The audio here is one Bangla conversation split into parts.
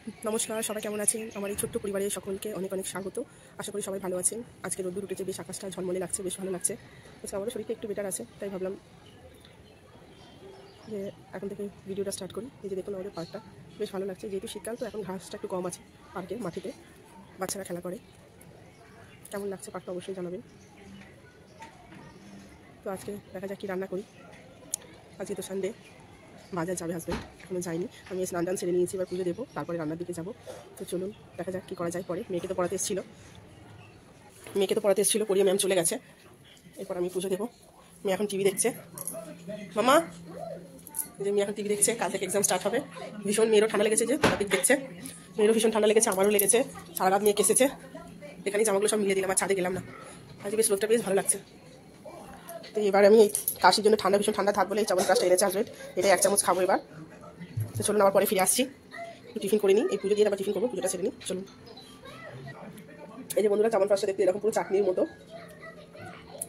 नमस्कार सबाई केमन आছেন আমার এই ছোট্ট পরিবারের সকলকে অনেক অনেক স্বাগত। আশা করি সবাই ভালো আছেন। আজকে রোদ্দুর উঠেছে, বেশ আকাশটা ঝলমলে লাগছে, বেশ ভালো লাগছে। আজকে আমাদের শরীরটা একটু বেটার আছে, তাই ভাবলাম যে এখন থেকে ভিডিওটা স্টার্ট করি। এই যে দেখুন আমাদের পার্কটা বেশ ভালো লাগছে, যেহেতু শীতকাল তো এখন ঘাসটা একটু কম আছে পার্কে, মাটিতে বাচ্চারা খেলা করে। কেমন লাগছে পার্কটা অবশ্যই জানাবেন। তো আজকে দেখা যাক কী রান্না করি। আজকে তো সানডে, বাজার যাবে হাজব্যান্ড, এখনও যায়নি। আমি স্নান টান ছেড়ে নিয়েছি, এবার পুজো দেবো, তারপরে রান্নার দিকে যাবো। তো চলুন দেখা যাক কী করা যায় পরে। মেয়েকে তো পড়াতে এসেছিলো, পড়িয়ে ম্যাম চলে গেছে। এরপর আমি পুজো দেবো। মেয়ে এখন টিভি দেখছে। মামা, যে মেয়ে এখন টিভি দেখছে, কাল থেকে এক্সাম স্টার্ট হবে। ভীষণ মেয়েরও ঠান্ডা লেগেছে, যে টপিক দেখছে। মেয়েরও ভীষণ ঠান্ডা লেগেছে, আমারও লেগেছে। সারা রাত মেয়ে কেসেছে। এখানেই জামাগুলো সব মিলিয়ে দিলাম, আর ছাদে গেলাম না। আজকে বেশ রোদটা বেশ ভালো লাগছে। তো এবার আমি এই কাশির জন্য ভীষণ ঠান্ডা থাক বলে এই চাবল এনেছে হাজবেন্ড। এটা 1 চামচ খাবো এবার। তো চলুন আবার পরে ফিরে আসছি, টিফিন করে নিই। এই পুজো দিয়ে আবার টিফিন করবো, পুজোটা সেরে নিই। চলুন। এই যে বন্ধুরা, চাবল পাশটা দেখতে এরকম পুরো চাটনির মতো।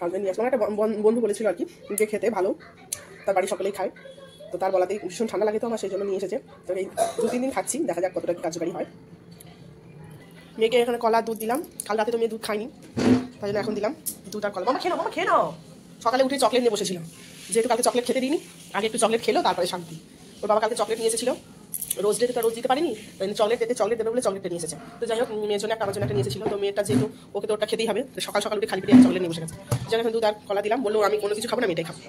হাজবেন্ড নিয়ে আসলাম, একটা বন্ধু বলেছিল আর কি যে খেতে ভালো, তার বাড়ি সকলেই খায়। তো তার বলাতেই ভীষণ ঠান্ডা লাগে, তো আমার সেই জন্য নিয়ে এসেছে। তো এই 2-3 দিন খাচ্ছি, দেখা যাক কতটা কার্যকারী হয়। মেয়েকে এখানে কলা দুধ দিলাম। কাল রাতে তো মেয়ে দুধ খাইনি, তাই জন্য এখন দিলাম দুধ আর কলা। মামা খেয়ে নাও। সকালে উঠে চকলেট নিয়ে বসেছিলাম, যেহেতু কালকে চকলেট খেতে দিইনি, আগে একটু চকলেট খেলো তারপরে শান্তি। ওর বাবা কালকে চকলেট নিয়ে এসেছিল, রোজ ডেতে তো রোজ দিতে পারিনি, চকলেট দেবে বলে চকলেটটা নিয়ে এসেছে। তো যাই হোক, মেয়ের জন্য আমার জন্য একটা নিয়ে এসেছিল। তো মেয়েটা যেহেতু ওকে তো ওটা খেতেই হবে, তো সকাল সকাল উঠে খালি পেটে চকলেট নিয়ে বসে গেছে। যেন এখন দুধ আর কলা দিলাম, বললো আমি কোনো কিছু খাবো না, আমি এটাই খাবো।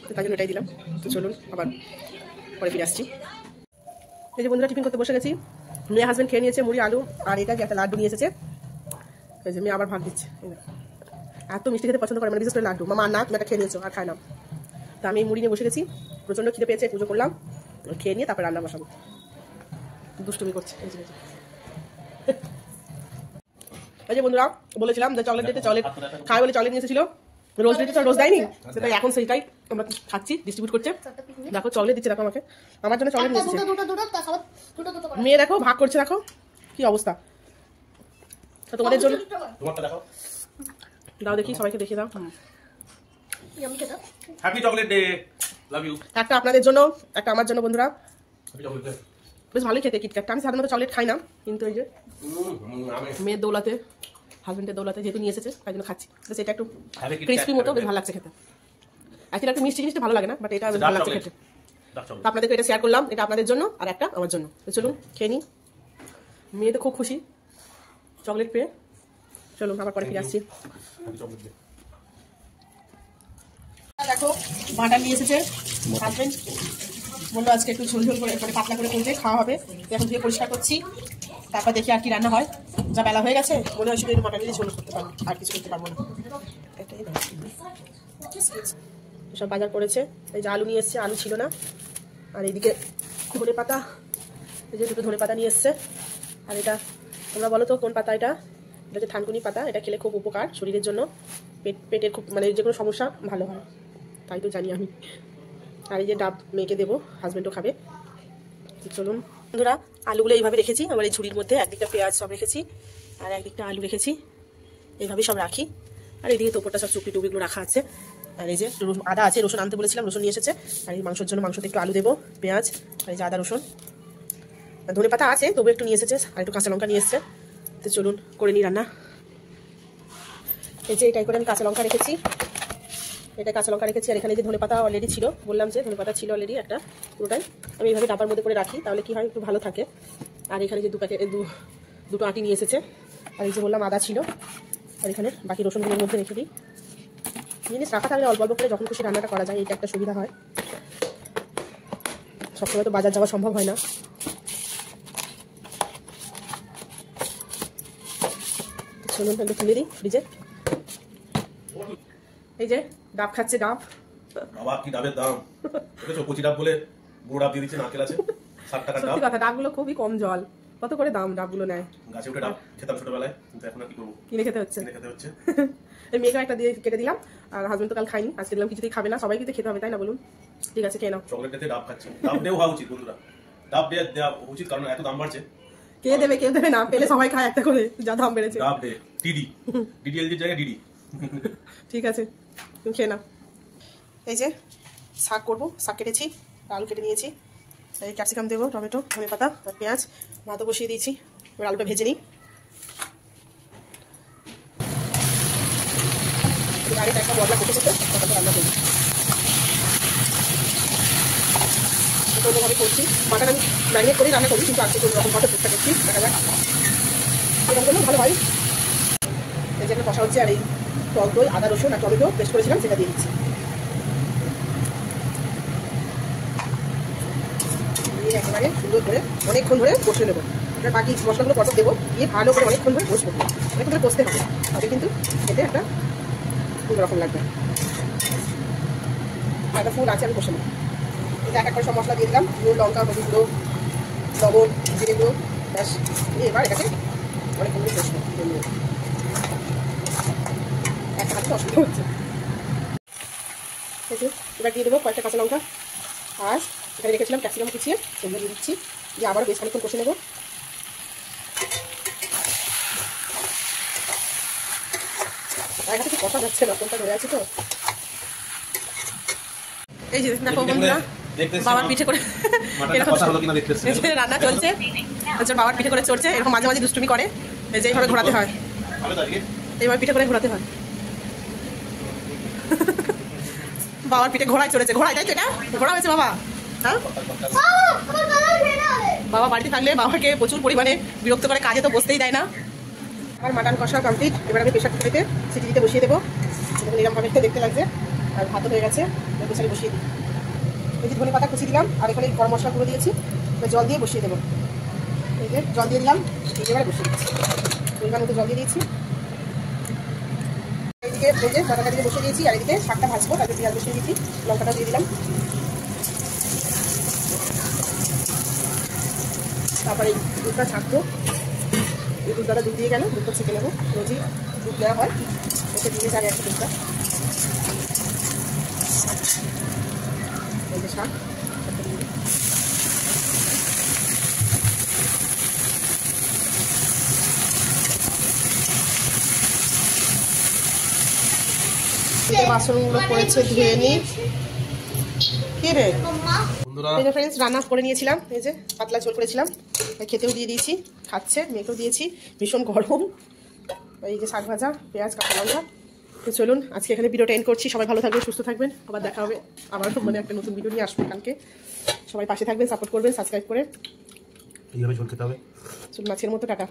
তো তাই জন্য এটাই দিলাম। তো চলুন আবার পরে ফিরে আসছি। এই যে বন্ধুরা, টিফিন করতে বসে গেছি। মেয়ে হাজবেন্ড খেয়ে নিয়েছে মুড়ি আলু, আর এটা যে একটা লাড্ডু নিয়ে এসেছে। এই যে মেয়ে আবার ভাগ দিচ্ছে। এত মিষ্টি খেতে পছন্দ করে, মানে বিশেষ করে লাড্ডু। মামা না, তুমি একটা খেয়ে নিয়েছো, আর খায় না। তো আমি মুড়ি নিয়ে বসে গেছি, প্রচন্ড খিদে পেয়েছে, পুজো করলাম, খেয়ে নিয়ে তারপর রান্না বসাবো। দুষ্টুমি করছে। এই যে বন্ধুরা, বলেছিলাম যে চকলেট দিতে, চকলেট খায় বলে চকলেট নিয়ে এসেছিল। রোজ দিতে তো রোজ দেয়নি, সেটাই এখন সেইটাই আমরা খাচ্ছি, ডিস্ট্রিবিউট করছে। দেখো চকলেট দিচ্ছে, দেখো আমাকে, আমার জন্য চকলেট নিয়ে এসেছে। মেয়ে দেখো ভাগ করছে, দেখো কি অবস্থা। তো তোমাদের জন্য দাও, দেখি সবাইকে দেখিয়ে দাও। Happy chocolate day, love you. একটা আপনাদের জন্য, একটা আমার জন্য। বন্ধুরা বেশ ভালোই খেতে কিটক্যাটটা। আমি সাধারণত চকলেট খাই না, কিন্তু এই যে মেয়ের দৌলাতে, হাজবেন্ডের দৌলাতে যেহেতু নিয়ে এসেছে, তাই জন্য খাচ্ছি। বেশ এটা একটু ক্রিসপি মতো, বেশ ভালো লাগছে খেতে। অ্যাকচুয়ালি একটু মিষ্টি জিনিসটা ভালো লাগে না, বাট এটা বেশ ভালো লাগছে খেতে। আপনাদেরকে এটা শেয়ার করলাম, এটা আপনাদের জন্য আর একটা আমার জন্য। তো চলুন খেয়ে নিই। মেয়ে তো খুব খুশি চকলেট পেয়ে। চলুন আবার পরে ফিরে আসছি। দেখো বাটার নিয়ে এসেছে হাজবেন্ড, বললো আজকে একটু ঝোল ঝোল করে পাতলা করে করবে, খাওয়া হবে। এখন ধুয়ে পরিষ্কার করছি, তারপর দেখি আর কি রান্না হয়। যা বেলা হয়ে গেছে, মনে হয় শুধু বাটার দিয়ে ঝোল করতে পারবো, আর কিছু করতে পারবো না। সব বাজার করেছে। এই যে আলু নিয়ে এসছে, আলু ছিল না। আর এইদিকে ধনে পাতা, এই যে 2টো ধনে পাতা নিয়ে এসছে। আর এটা তোমরা বলো তো কোন পাতা এটা? এটা হচ্ছে থানকুনি পাতা। এটা খেলে খুব উপকার শরীরের জন্য, পেটের খুব মানে যে কোনো সমস্যা ভালো হয়, তাই তো জানি আমি। আর এই যে ডাব মেয়েকে দেবো, হাজবেন্ডও খাবে। চলুন বন্ধুরা, আলুগুলো এইভাবে রেখেছি আমার এই ঝুড়ির মধ্যে। একদিকটা পেঁয়াজ সব রেখেছি, আর একদিকটা আলু রেখেছি। এইভাবে সব রাখি। আর এইদিকে তোপরটা সব চুপড়ি টুকরিগুলো রাখা আছে। আর এই যে আদা আছে, রসুন আনতে বলেছিলাম, রসুন নিয়ে এসেছে। আর এই মাংসের জন্য মাংসতে একটু আলু দেবো, পেঁয়াজ, আর এই যে আদা রসুন। ধনে পাতা আছে, তবু একটু নিয়ে এসেছে। আর একটু কাঁচা লঙ্কা নিয়ে এসছে। তো চলুন করে নিই রান্না। এই যে এটাই করে আমি কাঁচা লঙ্কা রেখেছি, এটা কাঁচা লঙ্কা রেখেছি। আর এখানে যে ধনে পাতা অলরেডি ছিল, বললাম যে ধনে পাতা ছিল অলরেডি একটা, পুরোটাই আমি এইভাবে ডাবার মধ্যে করে রাখি, তাহলে কি হয় একটু ভালো থাকে। আর এখানে যে 2 আটি নিয়ে এসেছে। আর এই যে বললাম আদা ছিল। আর এখানে বাকি রসুনগুলোর মধ্যে রেখে দিই। জিনিস রাখা থাকলে অল্প অল্প করে যখন খুশি রান্নাটা করা যায়, এটা একটা সুবিধা হয়। সবসময় তো বাজার যাওয়া সম্ভব হয় না। চলুন একটু তুলে দিই ফ্রিজে। এই যে ডাব খাচ্ছে, ডাব। বাবা কি ডাবের দাম দেখেছো, কচি ডাব বলে বড় ডাব দিয়ে দিচ্ছে, নারকেল আছে 60 টাকা ডাব। সত্যি কথা, ডাবগুলো খুবই কম জল। কত করে দাম ডাবগুলো নেয়? গাছে উঠে ডাব খেতাম ছোটবেলায়, কিন্তু এখন আর কি করবো, কিনে খেতে হচ্ছে। এই মেয়েকে একটা দিয়ে কেটে দিলাম। আর হাজবেন্ড তো কাল খাইনি, আজকে দিলাম, কিছুতেই খাবে না। সবাইকে খেতে হবে, তাই না বলুন? ঠিক আছে, খেয়ে নাও। চকলেট দিয়ে ডাব খাচ্ছি, ডাব দেওয়া উচিত বন্ধুরা, ডাব দেওয়া উচিত, কারণ এত দাম বাড়ছে। কে দেবে না, পেলে সবাই খায় একটা করে, যা দাম বেড়েছে। ডাব দে, ডিডিএলজির জায়গায় ডিডি। ঠিক আছে, তুমি খেয়ে নাও। এই যে শাক করবো, শাক কেটেছি, আলু কেটে নিয়েছি। এই ক্যাপসিকাম দেবো, টমেটো, ধনে পাতা আর পেঁয়াজ। ভাতও বসিয়ে দিয়েছি, এবার আলুটা ভেজে নিই। বাড়িতে একটা মশলা করতে করতে তখন রান্না করি। কোনোভাবে করছি, মাটন আমি ম্যারিনেট করেই রান্না করি, কিন্তু আজকে কোনো রকমভাবে চেষ্টা করছি, দেখা যাক এরকম করলেও ভালো হয়। এই যে একটা কষা হচ্ছে, আর এই টক দই, আদা, রসুন আর টমেটো পেস্ট করেছিলাম সেটা দিয়ে দিচ্ছি। দিয়ে একেবারে সুন্দর করে অনেকক্ষণ ধরে কষে নেবো। এবার বাকি মশলাগুলো পটক দেবো, দিয়ে ভালো করে অনেকক্ষণ ধরে কষবো, অনেকক্ষণ ধরে কষতে হবে, তাতে কিন্তু খেতে একটা অন্যরকম লাগবে। একটা ফুল আছে, আমি কষে নেবো। এটা এক এক করে সব মশলা দিয়ে দিলাম, নুন, লঙ্কা, হলুদ গুঁড়ো, লবণ, জিরে গুঁড়ো, ব্যাস। দিয়ে এবার এটাকে অনেকক্ষণ ধরে কষবো। একটা হাতে অসুবিধা হচ্ছে। এবার দিয়ে দেবো কয়েকটা কাঁচা লঙ্কা, আর এখানে রেখেছিলাম ক্যাপসিকাম কুচিয়ে, সেগুলো দিয়ে দিচ্ছি। দিয়ে আবারও বেশ খানিকক্ষণ কষে নেবো। আর হাতে কষা যাচ্ছে না, কোনটা ধরে আছে তো। এই যে দেখো বন্ধুরা, বাবার পিঠে করে রান্না চলছে, বাবার পিঠে করে চলছে। এরকম মাঝে মাঝে দুষ্টুমি করে, এই যে এইভাবে ঘোরাতে হয়, এইভাবে পিঠে করে ঘোরাতে হয়। বাবার পিঠে ঘোড়ায় চড়েছে, ঘোড়ায়, তাই তো? এটা ঘোড়া হয়েছে বাবা। হ্যাঁ, বাবা বাড়িতে থাকলে বাবাকে প্রচুর পরিমাণে বিরক্ত করে, কাজে তো বসতেই দেয় না। আমার মাটন কষা কমপ্লিট, এবার আমি প্রেশার কুকারে সিটি দিতে বসিয়ে দেবো। এরকমভাবে দেখতে লাগছে, আর ভাতও হয়ে গেছে, প্রেশারে বসিয়ে দিই। এই যে ধনে পাতা কুচি দিলাম, আর এখানে গরম মশলা গুঁড়ো দিয়েছি, জল দিয়ে বসিয়ে দেবো। এই যে জল দিয়ে দিলাম, এবারে বসিয়ে দিচ্ছি। পরিমাণ মতো জল দিয়ে দিয়েছি। এইদিকে এই যে পাতাটা দিকে বসিয়ে দিয়েছি, আর এদিকে শাকটা ভাজবো, তারপরে পেঁয়াজ বসিয়ে দিয়েছি, লঙ্কাটা দিয়ে দিলাম। তারপরে এই দুধটা ছাঁকবো, এই দুধটা দুধ দিয়ে গেল, দুধটা ছেঁকে নেবো। রোজই দুধ দেওয়া হয়, এসে দিয়ে যাবে একটা দুধটা। এই যে শাক, বাসনগুলো পড়েছে, ধুয়ে নি। কি রে ফ্রেন্ডস, রান্না করে নিয়েছিলাম, এই যে পাতলা ঝোল করেছিলাম, খেতেও দিয়ে দিয়েছি, খাচ্ছে, মেয়েকেও দিয়েছি। ভীষণ গরম। এই যে শাক ভাজা, পেঁয়াজ, কাঁচা লঙ্কা। তো চলুন আজকে এখানে ভিডিওটা এন্ড করছি। সবাই ভালো থাকবেন, সুস্থ থাকবেন, আবার দেখা হবে। আবার মানে একটা নতুন ভিডিও নিয়ে আসবো কালকে। সবাই পাশে থাকবেন, সাপোর্ট করবেন, সাবস্ক্রাইব করে। এইভাবে ঝোল খেতে হবে। চলুন আজকের মতো টাটা।